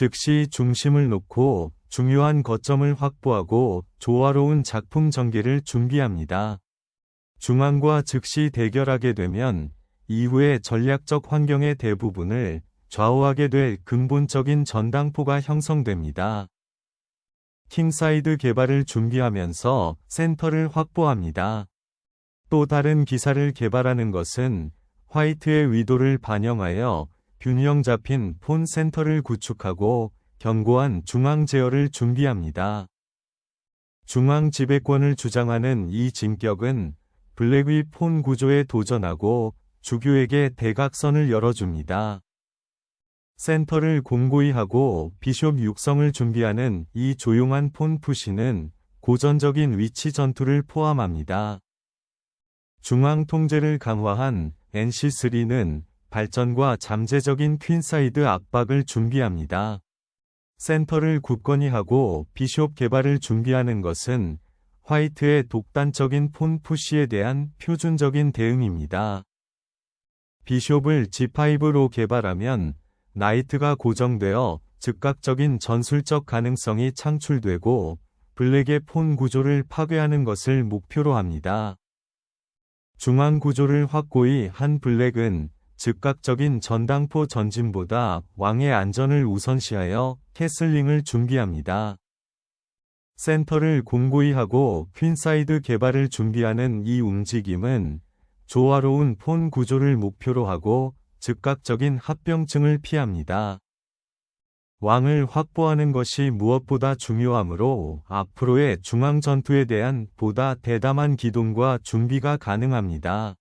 즉시 중심을 놓고 중요한 거점을 확보하고 조화로운 작품 전개를 준비합니다. 중앙과 즉시 대결하게 되면 이후의 전략적 환경의 대부분을 좌우하게 될 근본적인 전당포가 형성됩니다. 킹사이드 개발을 준비하면서 센터를 확보합니다. 또 다른 기사를 개발하는 것은 화이트의 의도를 반영하여 균형 잡힌 폰 센터를 구축하고 견고한 중앙 제어를 준비합니다. 중앙 지배권을 주장하는 이 진격은 블랙의 폰 구조에 도전하고 주교에게 대각선을 열어줍니다. 센터를 공고히 하고 비숍 육성을 준비하는 이 조용한 폰 푸시는 고전적인 위치 전투를 포함합니다. 중앙 통제를 강화한 NC3는 발전과 잠재적인 퀸사이드 압박을 준비합니다. 센터를 굳건히 하고 비숍 개발을 준비하는 것은 화이트의 독단적인 폰 푸시에 대한 표준적인 대응입니다. 비숍을 G5로 개발하면 나이트가 고정되어 즉각적인 전술적 가능성이 창출되고 블랙의 폰 구조를 파괴하는 것을 목표로 합니다. 중앙 구조를 확고히 한 블랙은 즉각적인 전당포 전진보다 왕의 안전을 우선시하여 캐슬링을 준비합니다. 센터를 공고히 하고 퀸사이드 개발을 준비하는 이 움직임은 조화로운 폰 구조를 목표로 하고 즉각적인 합병증을 피합니다. 왕을 확보하는 것이 무엇보다 중요하므로 앞으로의 중앙 전투에 대한 보다 대담한 기동과 준비가 가능합니다.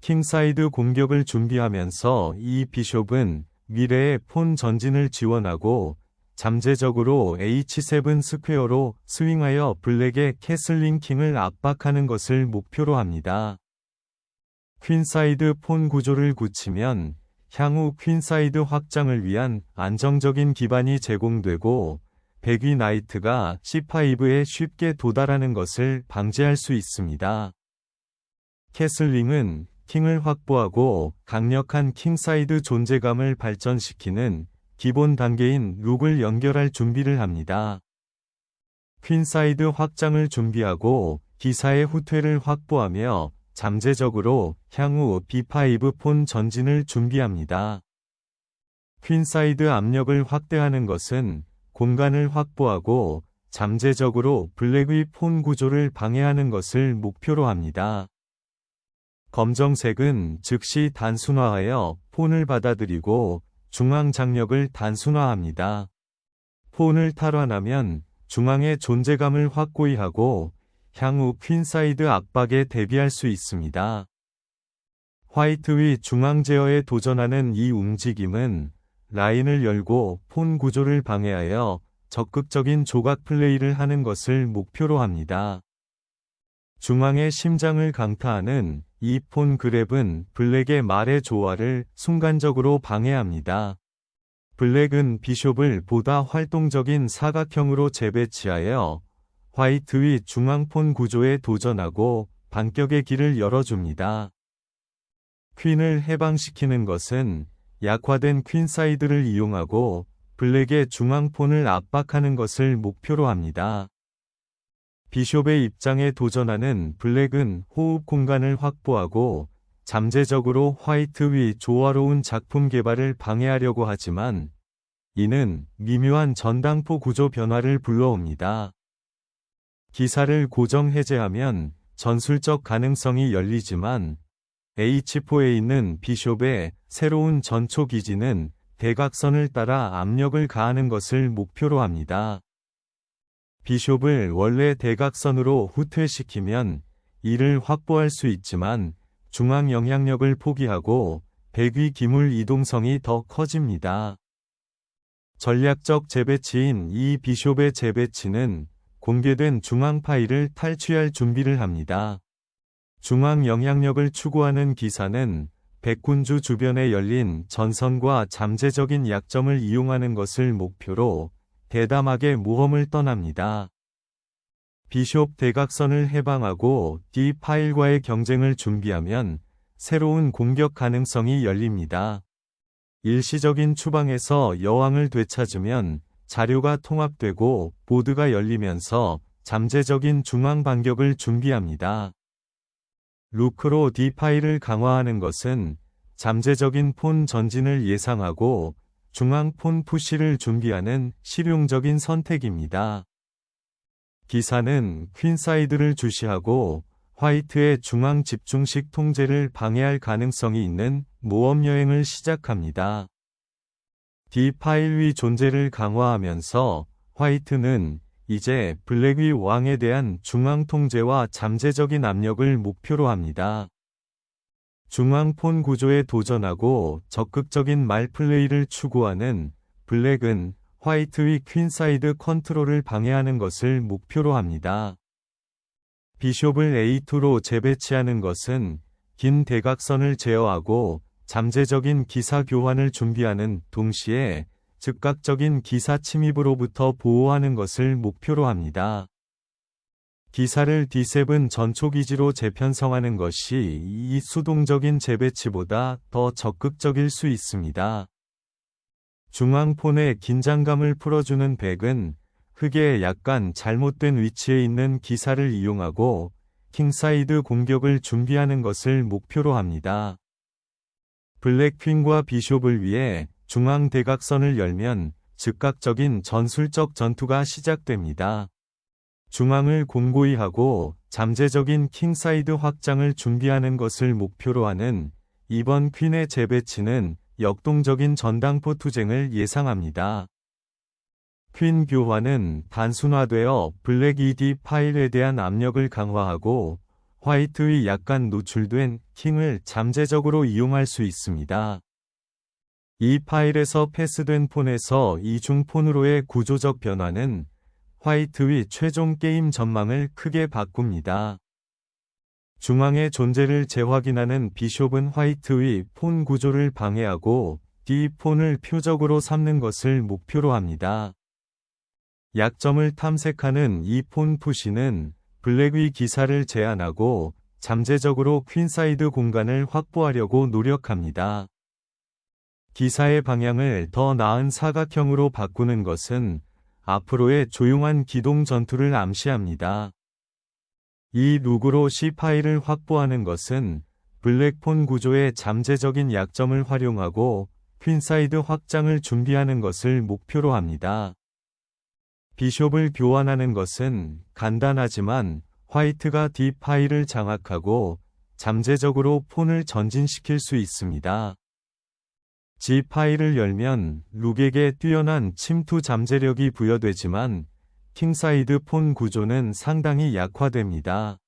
킹사이드 공격을 준비하면서 이 비숍은 미래의 폰 전진을 지원하고 잠재적으로 H7 스퀘어로 스윙하여 블랙의 캐슬링 킹을 압박하는 것을 목표로 합니다. 퀸사이드 폰 구조를 굳히면 향후 퀸사이드 확장을 위한 안정적인 기반이 제공되고 백위 나이트가 C5에 쉽게 도달하는 것을 방지할 수 있습니다. 캐슬링은 킹을 확보하고 강력한 킹사이드 존재감을 발전시키는 기본 단계인 룩을 연결할 준비를 합니다. 퀸사이드 확장을 준비하고 기사의 후퇴를 확보하며 잠재적으로 향후 B5 폰 전진을 준비합니다. 퀸사이드 압력을 확대하는 것은 공간을 확보하고 잠재적으로 블랙의 폰 구조를 방해하는 것을 목표로 합니다. 검정색은 즉시 단순화하여 폰을 받아들이고 중앙 장력을 단순화합니다. 폰을 탈환하면 중앙의 존재감을 확고히 하고 향후 퀸사이드 압박에 대비할 수 있습니다. 화이트의 중앙 제어에 도전하는 이 움직임은 라인을 열고 폰 구조를 방해하여 적극적인 조각 플레이를 하는 것을 목표로 합니다. 중앙의 심장을 강타하는 이 폰 그랩은 블랙의 말의 조화를 순간적으로 방해합니다. 블랙은 비숍을 보다 활동적인 사각형으로 재배치하여 화이트의 중앙 폰 구조에 도전하고 반격의 길을 열어줍니다. 퀸을 해방시키는 것은 약화된 퀸사이드를 이용하고 블랙의 중앙 폰을 압박하는 것을 목표로 합니다. 비숍의 입장에 도전하는 블랙은 호흡 공간을 확보하고 잠재적으로 화이트의 조화로운 작품 개발을 방해하려고 하지만 이는 미묘한 전당포 구조 변화를 불러옵니다. 기사를 고정 해제하면 전술적 가능성이 열리지만 H4에 있는 비숍의 새로운 전초 기지는 대각선을 따라 압력을 가하는 것을 목표로 합니다. 비숍을 원래 대각선으로 후퇴시키면 이를 확보할 수 있지만 중앙 영향력을 포기하고 백위 기물 이동성이 더 커집니다. 전략적 재배치인 이 비숍의 재배치는 공개된 중앙 파일을 탈취할 준비를 합니다. 중앙 영향력을 추구하는 기사는 백군주 주변에 열린 전선과 잠재적인 약점을 이용하는 것을 목표로 대담하게 모험을 떠납니다. 비숍 대각선을 해방하고 D 파일과의 경쟁을 준비하면 새로운 공격 가능성이 열립니다. 일시적인 추방에서 여왕을 되찾으면 자료가 통합되고 보드가 열리면서 잠재적인 중앙 반격을 준비합니다. 루크로 D-파일을 강화하는 것은 잠재적인 폰 전진을 예상하고 중앙 폰 푸시를 준비하는 실용적인 선택입니다. 기사는 퀸사이드를 주시하고 화이트의 중앙 집중식 통제를 방해할 가능성이 있는 모험 여행을 시작합니다. D-파일 위 존재를 강화하면서 화이트는 이제 블랙 위 왕에 대한 중앙 통제와 잠재적인 압력을 목표로 합니다. 중앙 폰 구조에 도전하고 적극적인 말 플레이를 추구하는 블랙은 화이트 위 퀸사이드 컨트롤을 방해하는 것을 목표로 합니다. 비숍을 A2로 재배치하는 것은 긴 대각선을 제어하고 잠재적인 기사 교환을 준비하는 동시에 즉각적인 기사 침입으로부터 보호하는 것을 목표로 합니다. 기사를 D7 전초기지로 재편성하는 것이 이 수동적인 재배치보다 더 적극적일 수 있습니다. 중앙폰의 긴장감을 풀어주는 백은 흑의 약간 잘못된 위치에 있는 기사를 이용하고 킹사이드 공격을 준비하는 것을 목표로 합니다. 블랙 퀸과 비숍을 위해 중앙 대각선을 열면 즉각적인 전술적 전투가 시작됩니다. 중앙을 공고히 하고 잠재적인 킹사이드 확장을 준비하는 것을 목표로 하는 이번 퀸의 재배치는 역동적인 전당포 투쟁을 예상합니다. 퀸 교환은 단순화되어 블랙 ED 파일에 대한 압력을 강화하고 화이트의 약간 노출된 킹을 잠재적으로 이용할 수 있습니다. 이 파일에서 패스된 폰에서 이중 폰으로의 구조적 변화는 화이트의 최종 게임 전망을 크게 바꿉니다. 중앙의 존재를 재확인하는 비숍은 화이트의 폰 구조를 방해하고 D-폰을 표적으로 삼는 것을 목표로 합니다. 약점을 탐색하는 이 폰 푸시는 블랙의 기사를 제한하고 잠재적으로 퀸사이드 공간을 확보하려고 노력합니다. 기사의 방향을 더 나은 사각형으로 바꾸는 것은 앞으로의 조용한 기동 전투를 암시합니다. 이 룩으로 C-파일을 확보하는 것은 블랙폰 구조의 잠재적인 약점을 활용하고 퀸사이드 확장을 준비하는 것을 목표로 합니다. 비숍을 교환하는 것은 간단하지만 화이트가 D-파일을 장악하고 잠재적으로 폰을 전진시킬 수 있습니다. G-파일을 열면 룩에게 뛰어난 침투 잠재력이 부여되지만 킹사이드 폰 구조는 상당히 약화됩니다.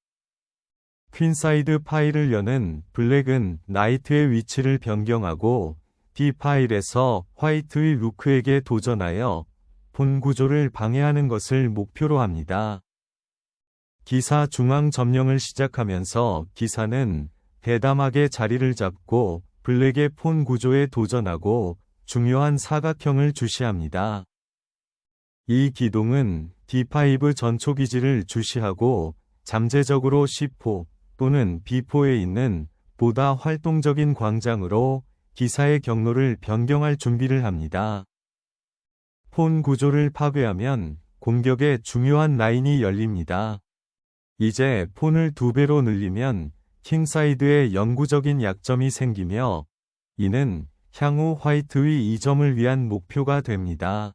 퀸사이드 파일을 여는 블랙은 나이트의 위치를 변경하고 D-파일에서 화이트의 루크에게 도전하여 폰 구조를 방해하는 것을 목표로 합니다. 기사 중앙 점령을 시작하면서 기사는 대담하게 자리를 잡고 블랙의 폰 구조에 도전하고 중요한 사각형을 주시합니다. 이 기동은 D5 전초기지를 주시하고 잠재적으로 C4 또는 B4에 있는 보다 활동적인 광장으로 기사의 경로를 변경할 준비를 합니다. 폰 구조를 파괴하면 공격의 중요한 라인이 열립니다. 이제 폰을 2배로 늘리면 킹사이드에 영구적인 약점이 생기며 이는 향후 화이트의 이점을 위한 목표가 됩니다.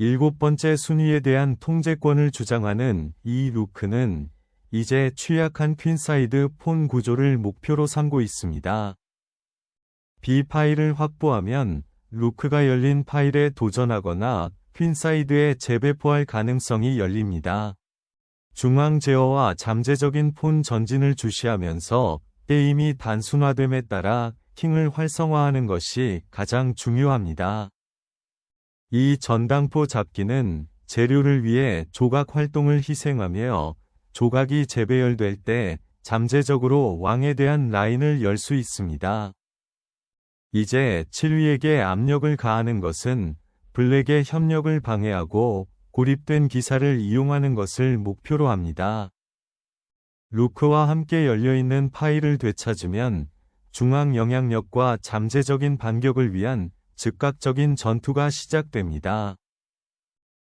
7번째 순위에 대한 통제권을 주장하는 이 루크는 이제 취약한 퀸사이드 폰 구조를 목표로 삼고 있습니다. B-파일을 확보하면 루크가 열린 파일에 도전하거나 퀸사이드에 재배포할 가능성이 열립니다. 중앙 제어와 잠재적인 폰 전진을 주시하면서 게임이 단순화됨에 따라 킹을 활성화하는 것이 가장 중요합니다. 이 전당포 잡기는 재료를 위해 조각 활동을 희생하며 조각이 재배열될 때 잠재적으로 왕에 대한 라인을 열 수 있습니다. 이제 7위에게 압력을 가하는 것은 블랙의 협력을 방해하고 고립된 기사를 이용하는 것을 목표로 합니다. 루크와 함께 열려있는 파일을 되찾으면 중앙 영향력과 잠재적인 반격을 위한 즉각적인 전투가 시작됩니다.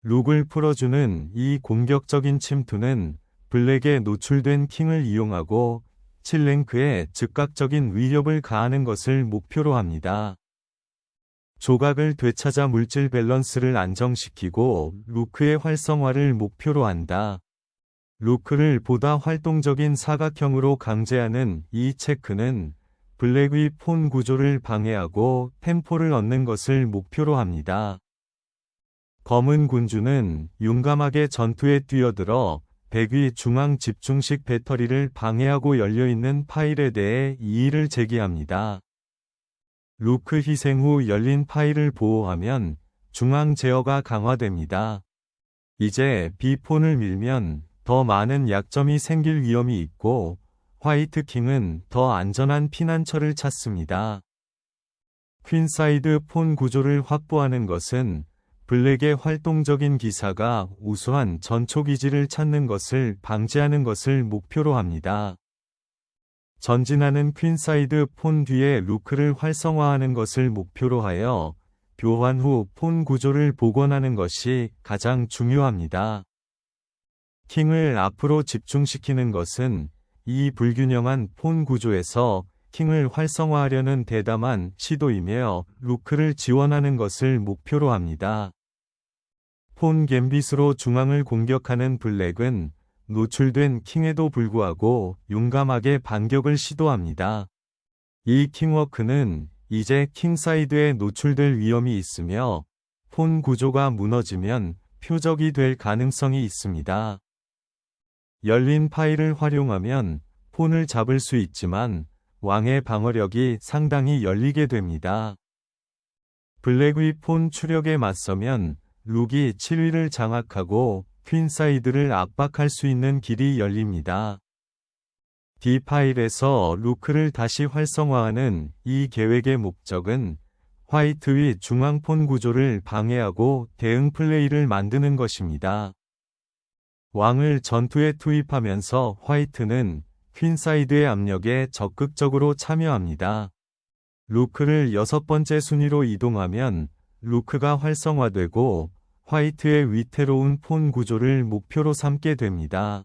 룩을 풀어주는 이 공격적인 침투는 블랙에 노출된 킹을 이용하고 7랭크에 즉각적인 위협을 가하는 것을 목표로 합니다. 조각을 되찾아 물질 밸런스를 안정시키고 루크의 활성화를 목표로 한다. 루크를 보다 활동적인 사각형으로 강제하는 이 체크는 블랙의 폰 구조를 방해하고 템포를 얻는 것을 목표로 합니다. 검은 군주는 용감하게 전투에 뛰어들어 백위 중앙 집중식 배터리를 방해하고 열려있는 파일에 대해 이의를 제기합니다. 루크 희생 후 열린 파일을 보호하면 중앙 제어가 강화됩니다. 이제 B폰을 밀면 더 많은 약점이 생길 위험이 있고 화이트 킹은 더 안전한 피난처를 찾습니다. 퀸사이드 폰 구조를 확보하는 것은 블랙의 활동적인 기사가 우수한 전초기지를 찾는 것을 방지하는 것을 목표로 합니다. 전진하는 퀸사이드 폰 뒤에 루크를 활성화하는 것을 목표로 하여 교환 후 폰 구조를 복원하는 것이 가장 중요합니다. 킹을 앞으로 집중시키는 것은 이 불균형한 폰 구조에서 킹을 활성화하려는 대담한 시도이며 루크를 지원하는 것을 목표로 합니다. 폰 갬빗으로 중앙을 공격하는 블랙은 노출된 킹에도 불구하고 용감하게 반격을 시도합니다. 이 킹워크는 이제 킹사이드에 노출될 위험이 있으며 폰 구조가 무너지면 표적이 될 가능성이 있습니다. 열린 파일을 활용하면 폰을 잡을 수 있지만 왕의 방어력이 상당히 열리게 됩니다. 블랙의 폰 추력에 맞서면 룩이 7위를 장악하고 퀸사이드를 압박할 수 있는 길이 열립니다. D파일에서 루크를 다시 활성화하는 이 계획의 목적은 화이트의 중앙폰 구조를 방해하고 대응 플레이를 만드는 것입니다. 왕을 전투에 투입하면서 화이트는 퀸사이드의 압력에 적극적으로 참여합니다. 루크를 6번째 순위로 이동하면 루크가 활성화되고 화이트의 위태로운 폰 구조를 목표로 삼게 됩니다.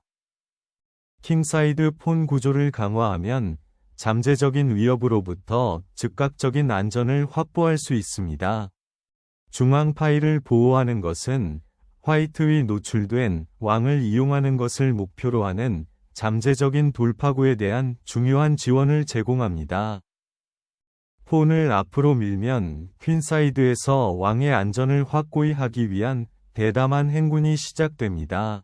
킹사이드 폰 구조를 강화하면 잠재적인 위협으로부터 즉각적인 안전을 확보할 수 있습니다. 중앙 파일을 보호하는 것은 화이트의 노출된 왕을 이용하는 것을 목표로 하는 잠재적인 돌파구에 대한 중요한 지원을 제공합니다. 폰을 앞으로 밀면 퀸사이드에서 왕의 안전을 확고히 하기 위한 대담한 행군이 시작됩니다.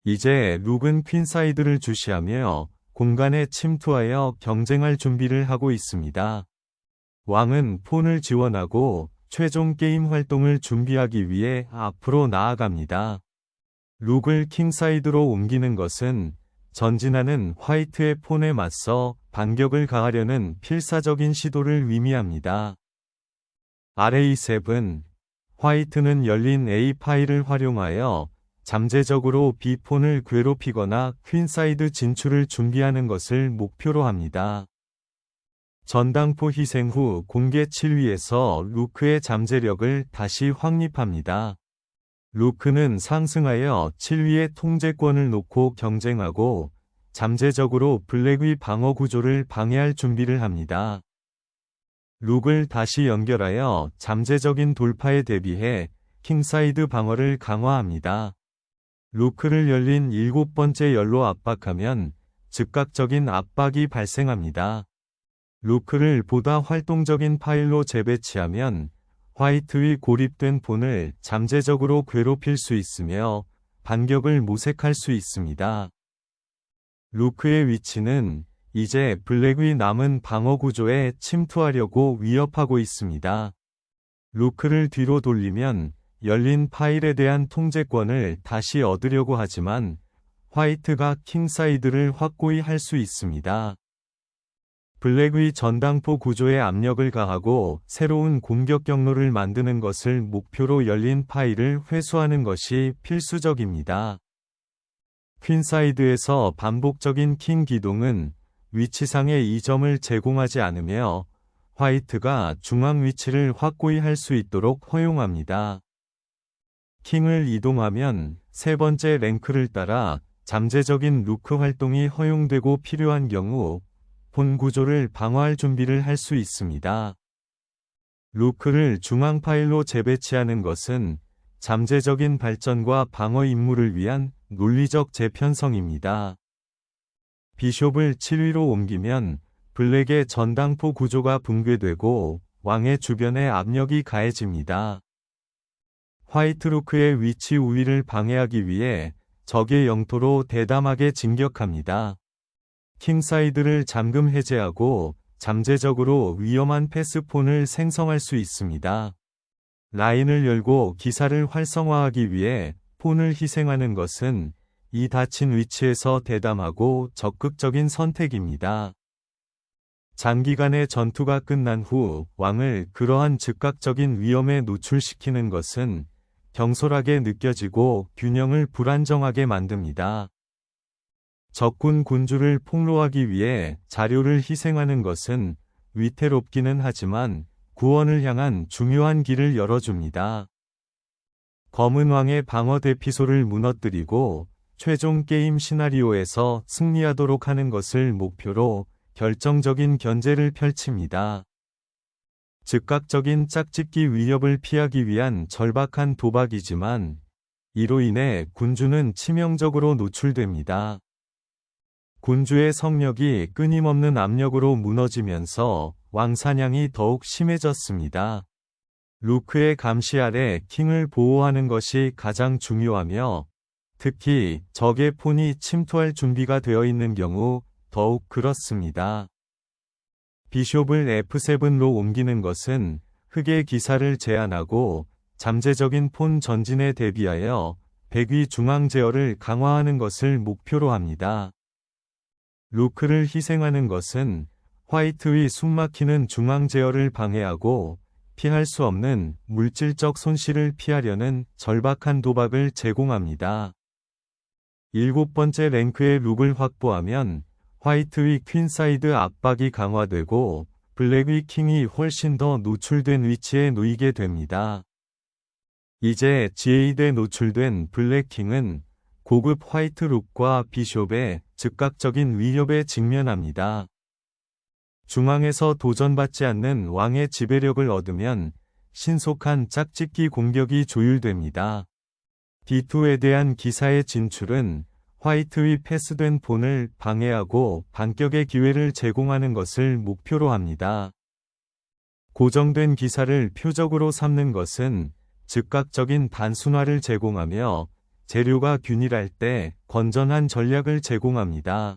이제 룩은 퀸사이드를 주시하며 공간에 침투하여 경쟁할 준비를 하고 있습니다. 왕은 폰을 지원하고 최종 게임 활동을 준비하기 위해 앞으로 나아갑니다. 룩을 킹사이드로 옮기는 것은 전진하는 화이트의 폰에 맞서 반격을 가하려는 필사적인 시도를 의미합니다. RA7 화이트는 열린 A 파일을 활용하여 잠재적으로 B폰을 괴롭히거나 퀸사이드 진출을 준비하는 것을 목표로 합니다. 전당포 희생 후 공개 7위에서 루크의 잠재력을 다시 확립합니다. 루크는 상승하여 7위의 통제권을 놓고 경쟁하고 잠재적으로 블랙의 방어 구조를 방해할 준비를 합니다. 룩을 다시 연결하여 잠재적인 돌파에 대비해 킹사이드 방어를 강화합니다. 루크를 열린 7번째 열로 압박하면 즉각적인 압박이 발생합니다. 루크를 보다 활동적인 파일로 재배치하면 화이트의 고립된 폰을 잠재적으로 괴롭힐 수 있으며 반격을 모색할 수 있습니다. 루크의 위치는 이제 블랙의 남은 방어 구조에 침투하려고 위협하고 있습니다. 루크를 뒤로 돌리면 열린 파일에 대한 통제권을 다시 얻으려고 하지만 화이트가 킹사이드를 확고히 할 수 있습니다. 블랙의 전당포 구조에 압력을 가하고 새로운 공격 경로를 만드는 것을 목표로 열린 파일을 회수하는 것이 필수적입니다. 퀸사이드에서 반복적인 킹 기동은 위치상의 이점을 제공하지 않으며 화이트가 중앙 위치를 확고히 할 수 있도록 허용합니다. 킹을 이동하면 세 번째 랭크를 따라 잠재적인 루크 활동이 허용되고 필요한 경우 본 구조를 방어할 준비를 할 수 있습니다. 루크를 중앙 파일로 재배치하는 것은 잠재적인 발전과 방어 임무를 위한 논리적 재편성입니다. 비숍을 7위로 옮기면 블랙의 전당포 구조가 붕괴되고 왕의 주변에 압력이 가해집니다. 화이트 루크의 위치 우위를 방해하기 위해 적의 영토로 대담하게 진격합니다. 킹사이드를 잠금 해제하고 잠재적으로 위험한 패스폰을 생성할 수 있습니다. 라인을 열고 기사를 활성화하기 위해 폰을 희생하는 것은 이 닫힌 위치에서 대담하고 적극적인 선택입니다. 장기간의 전투가 끝난 후 왕을 그러한 즉각적인 위험에 노출시키는 것은 경솔하게 느껴지고 균형을 불안정하게 만듭니다. 적군 군주를 폭로하기 위해 자료를 희생하는 것은 위태롭기는 하지만 구원을 향한 중요한 길을 열어줍니다. 검은 왕의 방어 대피소를 무너뜨리고 최종 게임 시나리오에서 승리하도록 하는 것을 목표로 결정적인 견제를 펼칩니다. 즉각적인 짝짓기 위협을 피하기 위한 절박한 도박이지만 이로 인해 군주는 치명적으로 노출됩니다. 군주의 성력이 끊임없는 압력으로 무너지면서 왕 사냥이 더욱 심해졌습니다. 루크의 감시 아래 킹을 보호하는 것이 가장 중요하며 특히 적의 폰이 침투할 준비가 되어 있는 경우 더욱 그렇습니다. 비숍을 F7로 옮기는 것은 흑의 기사를 제한하고 잠재적인 폰 전진에 대비하여 백위 중앙 제어를 강화하는 것을 목표로 합니다. 루크를 희생하는 것은 화이트의 숨막히는 중앙 제어를 방해하고 피할 수 없는 물질적 손실을 피하려는 절박한 도박을 제공합니다. 7번째 랭크의 룩을 확보하면 화이트의 퀸사이드 압박이 강화되고 블랙의 킹이 훨씬 더 노출된 위치에 놓이게 됩니다. 이제 G8에 노출된 블랙 킹은 고급 화이트 룩과 비숍의 즉각적인 위협에 직면합니다. 중앙에서 도전받지 않는 왕의 지배력을 얻으면 신속한 짝짓기 공격이 조율됩니다. D2에 대한 기사의 진출은 화이트의 패스된 폰을 방해하고 반격의 기회를 제공하는 것을 목표로 합니다. 고정된 기사를 표적으로 삼는 것은 즉각적인 단순화를 제공하며 재료가 균일할 때 건전한 전략을 제공합니다.